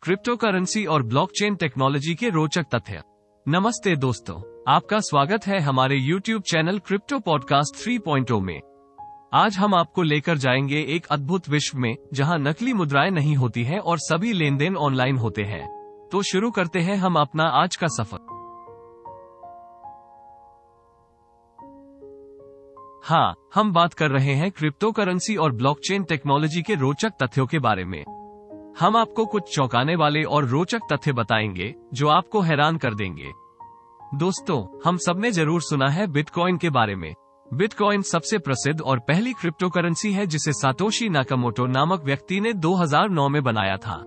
Crypto currency और blockchain technology के रोचक तथ्य। नमस्ते दोस्तों, आपका स्वागत है हमारे YouTube चैनल क्रिप्टो पॉडकास्ट 3.0 में। आज हम आपको लेकर जाएंगे एक अद्भुत विश्व में जहां नकली मुद्राएं नहीं होती हैं और सभी लेन देन ऑनलाइन होते हैं। तो शुरू करते हैं हम अपना आज का सफर। हाँ, हम बात कर रहे हैं क्रिप्टो करेंसी और ब्लॉकचेन टेक्नोलॉजी के रोचक तथ्यों के बारे में। हम आपको कुछ चौंकाने वाले और रोचक तथ्य बताएंगे जो आपको हैरान कर देंगे। दोस्तों, हम सबने जरूर सुना है बिटकॉइन के बारे में। बिटकॉइन सबसे प्रसिद्ध और पहली क्रिप्टो करेंसी है जिसे सातोशी नाकामोटो नामक व्यक्ति ने 2009 में बनाया था।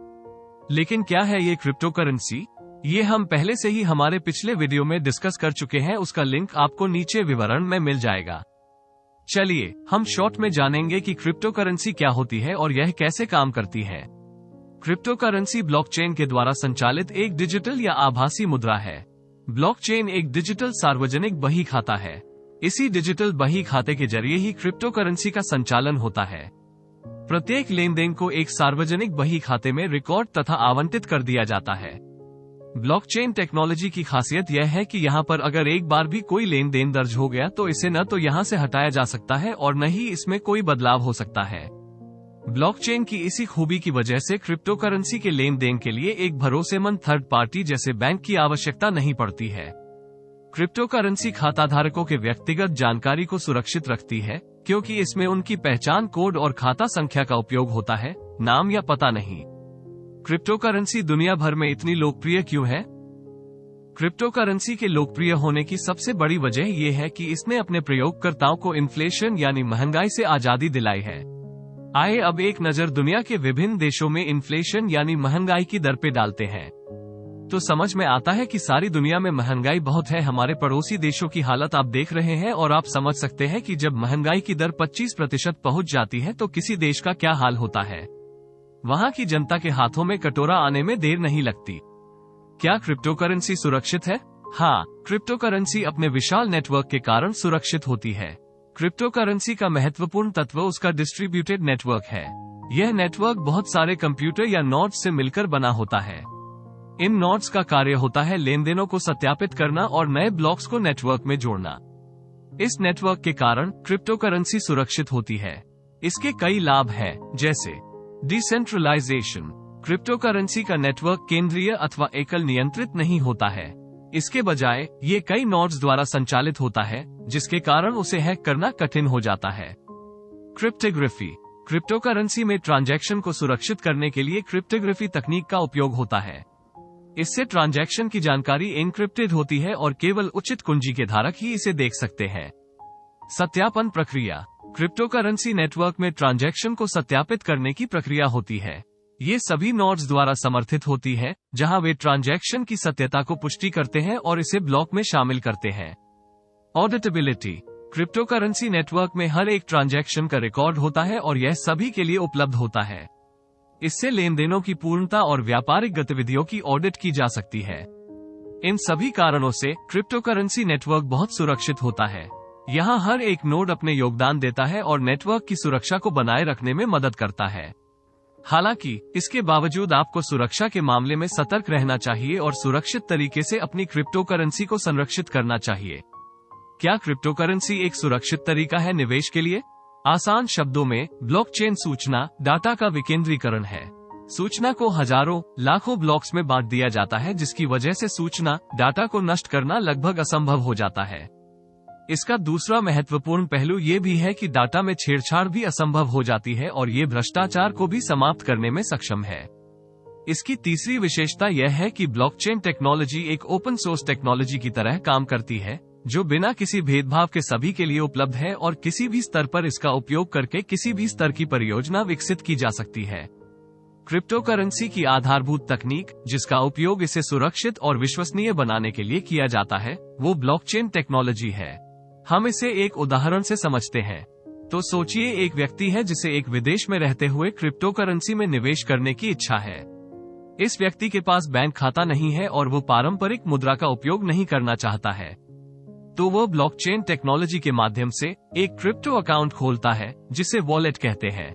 लेकिन क्या है ये क्रिप्टो करेंसी? ये हम पहले से ही हमारे पिछले वीडियो में डिस्कस कर चुके हैं, उसका लिंक आपको नीचे विवरण में मिल जाएगा। चलिए हम शॉर्ट में जानेंगे कि क्रिप्टो करेंसी क्या होती है और यह कैसे काम करती है। क्रिप्टो करेंसी ब्लॉकचेन के द्वारा संचालित एक डिजिटल या आभासी मुद्रा है। ब्लॉकचेन एक डिजिटल सार्वजनिक बही खाता है। इसी डिजिटल बही खाते के जरिए ही क्रिप्टो करेंसी का संचालन होता है। प्रत्येक लेन देन को एक सार्वजनिक बही खाते में रिकॉर्ड तथा आवंटित कर दिया जाता है। ब्लॉकचेन टेक्नोलॉजी की खासियत यह है कि यहाँ पर अगर एक बार भी कोई लेन देन दर्ज हो गया तो इसे न तो यहाँ से हटाया जा सकता है और न ही इसमें कोई बदलाव हो सकता है। ब्लॉकचेन की इसी खूबी की वजह से क्रिप्टो करेंसी के लेन देन के लिए एक भरोसेमंद थर्ड पार्टी जैसे बैंक की आवश्यकता नहीं पड़ती है। क्रिप्टो करेंसी खाताधारकों के व्यक्तिगत जानकारी को सुरक्षित रखती है क्योंकि इसमें उनकी पहचान कोड और खाता संख्या का उपयोग होता है, नाम या पता नहीं। क्रिप्टो करेंसी दुनिया भर में इतनी लोकप्रिय क्यों है? क्रिप्टो करेंसी के लोकप्रिय होने की सबसे बड़ी वजह यह है कि इसने अपने प्रयोगकर्ताओं को इन्फ्लेशन यानी महंगाई से आजादी दिलाई है। आइए अब एक नजर दुनिया के विभिन्न देशों में इन्फ्लेशन यानी महंगाई की दर पे डालते हैं। तो समझ में आता है कि सारी दुनिया में महंगाई बहुत है। हमारे पड़ोसी देशों की हालत आप देख रहे हैं और आप समझ सकते हैं कि जब महंगाई की दर 25% पहुंच जाती है तो किसी देश का क्या हाल होता है। वहां की जनता के हाथों में कटोरा आने में देर नहीं लगती। क्या क्रिप्टो करेंसी सुरक्षित है? हाँ, क्रिप्टो करेंसी अपने विशाल नेटवर्क के कारण सुरक्षित होती है। क्रिप्टो करेंसी का महत्वपूर्ण तत्व उसका डिस्ट्रीब्यूटेड नेटवर्क है। यह नेटवर्क बहुत सारे कंप्यूटर या नोड्स से मिलकर बना होता है। इन नोड्स का कार्य होता है लेन देनों को सत्यापित करना और नए ब्लॉक्स को नेटवर्क में जोड़ना। इस नेटवर्क के कारण क्रिप्टो करेंसी सुरक्षित होती है। इसके कई लाभ हैं, जैसे डिसेंट्रलाइजेशन। क्रिप्टो करेंसी का नेटवर्क केंद्रीय अथवा एकल नियंत्रित नहीं होता है। इसके बजाय ये कई नोड्स द्वारा संचालित होता है, जिसके कारण उसे हैक करना कठिन हो जाता है। क्रिप्टोग्राफी। क्रिप्टो करेंसी में ट्रांजैक्शन को सुरक्षित करने के लिए क्रिप्टोग्राफी तकनीक का उपयोग होता है। इससे ट्रांजैक्शन की जानकारी एन्क्रिप्टेड होती है और केवल उचित कुंजी के धारक ही इसे देख सकते हैं। सत्यापन प्रक्रिया। क्रिप्टो करेंसी नेटवर्क में ट्रांजैक्शन को सत्यापित करने की प्रक्रिया होती है। ये सभी नोड्स द्वारा समर्थित होती है, जहां वे ट्रांजैक्शन की सत्यता को पुष्टि करते हैं और इसे ब्लॉक में शामिल करते हैं। ऑडिटेबिलिटी। क्रिप्टो करेंसी नेटवर्क में हर एक ट्रांजैक्शन का रिकॉर्ड होता है और यह सभी के लिए उपलब्ध होता है। इससे लेन देनों की पूर्णता और व्यापारिक गतिविधियों की ऑडिट की जा सकती है। इन सभी कारणों से क्रिप्टो करेंसी नेटवर्क बहुत सुरक्षित होता है। यहाँ हर एक नोड अपने योगदान देता है और नेटवर्क की सुरक्षा को बनाए रखने में मदद करता है। हालांकि इसके बावजूद आपको सुरक्षा के मामले में सतर्क रहना चाहिए और सुरक्षित तरीके से अपनी क्रिप्टो करेंसी को संरक्षित करना चाहिए। क्या क्रिप्टो करेंसी एक सुरक्षित तरीका है निवेश के लिए? आसान शब्दों में, ब्लॉकचेन सूचना डाटा का विकेंद्रीकरण है। सूचना को हजारों लाखों ब्लॉक्स में बांट दिया जाता है, जिसकी वजह से सूचना डाटा को नष्ट करना लगभग असंभव हो जाता है। इसका दूसरा महत्वपूर्ण पहलू ये भी है कि डाटा में छेड़छाड़ भी असंभव हो जाती है और ये भ्रष्टाचार को भी समाप्त करने में सक्षम है। इसकी तीसरी विशेषता यह है कि ब्लॉकचेन टेक्नोलॉजी एक ओपन सोर्स टेक्नोलॉजी की तरह काम करती है, जो बिना किसी भेदभाव के सभी के लिए उपलब्ध है और किसी भी स्तर पर इसका उपयोग करके किसी भी स्तर की परियोजना विकसित की जा सकती है। क्रिप्टो करेंसी की आधारभूत तकनीक, जिसका उपयोग इसे सुरक्षित और विश्वसनीय बनाने के लिए किया जाता है, वो ब्लॉकचेन टेक्नोलॉजी है। हम इसे एक उदाहरण से समझते हैं। तो सोचिए, एक व्यक्ति है जिसे एक विदेश में रहते हुए क्रिप्टो करेंसी में निवेश करने की इच्छा है। इस व्यक्ति के पास बैंक खाता नहीं है और वो पारंपरिक मुद्रा का उपयोग नहीं करना चाहता है। तो वो ब्लॉकचेन टेक्नोलॉजी के माध्यम से एक क्रिप्टो अकाउंट खोलता है, जिसे वॉलेट कहते हैं।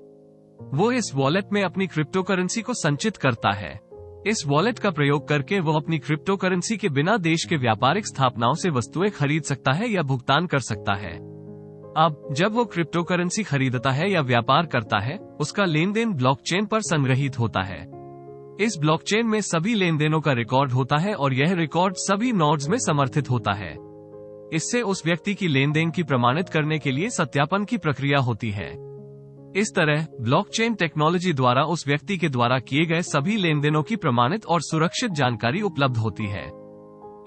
वो इस वॉलेट में अपनी क्रिप्टो करेंसी को संचित करता है। इस वॉलेट का प्रयोग करके वो अपनी क्रिप्टो करेंसी के बिना देश के व्यापारिक स्थापनाओं से वस्तुएं खरीद सकता है या भुगतान कर सकता है। अब जब वो क्रिप्टो करेंसी खरीदता है या व्यापार करता है, उसका लेन देन ब्लॉकचेन पर संग्रहित होता है। इस ब्लॉकचेन में सभी लेन देनों का रिकॉर्ड होता है और यह रिकॉर्ड सभी नोड्स में समर्थित होता है। इससे उस व्यक्ति की लेन देन की प्रमाणित करने के लिए सत्यापन की प्रक्रिया होती है। इस तरह ब्लॉकचेन टेक्नोलॉजी द्वारा उस व्यक्ति के द्वारा किए गए सभी लेन देनों की प्रमाणित और सुरक्षित जानकारी उपलब्ध होती है।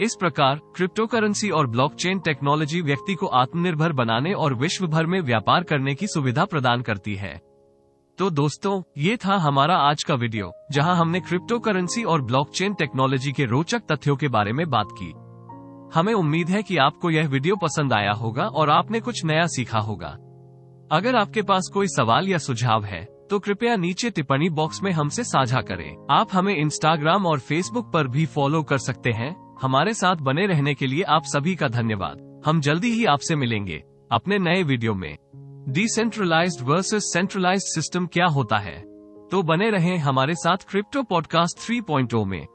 इस प्रकार क्रिप्टो करेंसी और ब्लॉकचेन टेक्नोलॉजी व्यक्ति को आत्मनिर्भर बनाने और विश्व भर में व्यापार करने की सुविधा प्रदान करती है। तो दोस्तों, ये था हमारा आज का वीडियो, जहां हमने क्रिप्टो करेंसी और ब्लॉकचेन टेक्नोलॉजी के रोचक तथ्यों के बारे में बात की। हमें उम्मीद है कि आपको यह वीडियो पसंद आया होगा और आपने कुछ नया सीखा होगा। अगर आपके पास कोई सवाल या सुझाव है तो कृपया नीचे टिप्पणी बॉक्स में हमसे साझा करें। आप हमें इंस्टाग्राम और फेसबुक पर भी फॉलो कर सकते हैं। हमारे साथ बने रहने के लिए आप सभी का धन्यवाद। हम जल्दी ही आपसे मिलेंगे अपने नए वीडियो में। डिसेंट्रलाइज्ड वर्सेस सेंट्रलाइज्ड सिस्टम क्या होता है? तो बने रहें हमारे साथ क्रिप्टो पॉडकास्ट 3.0 में।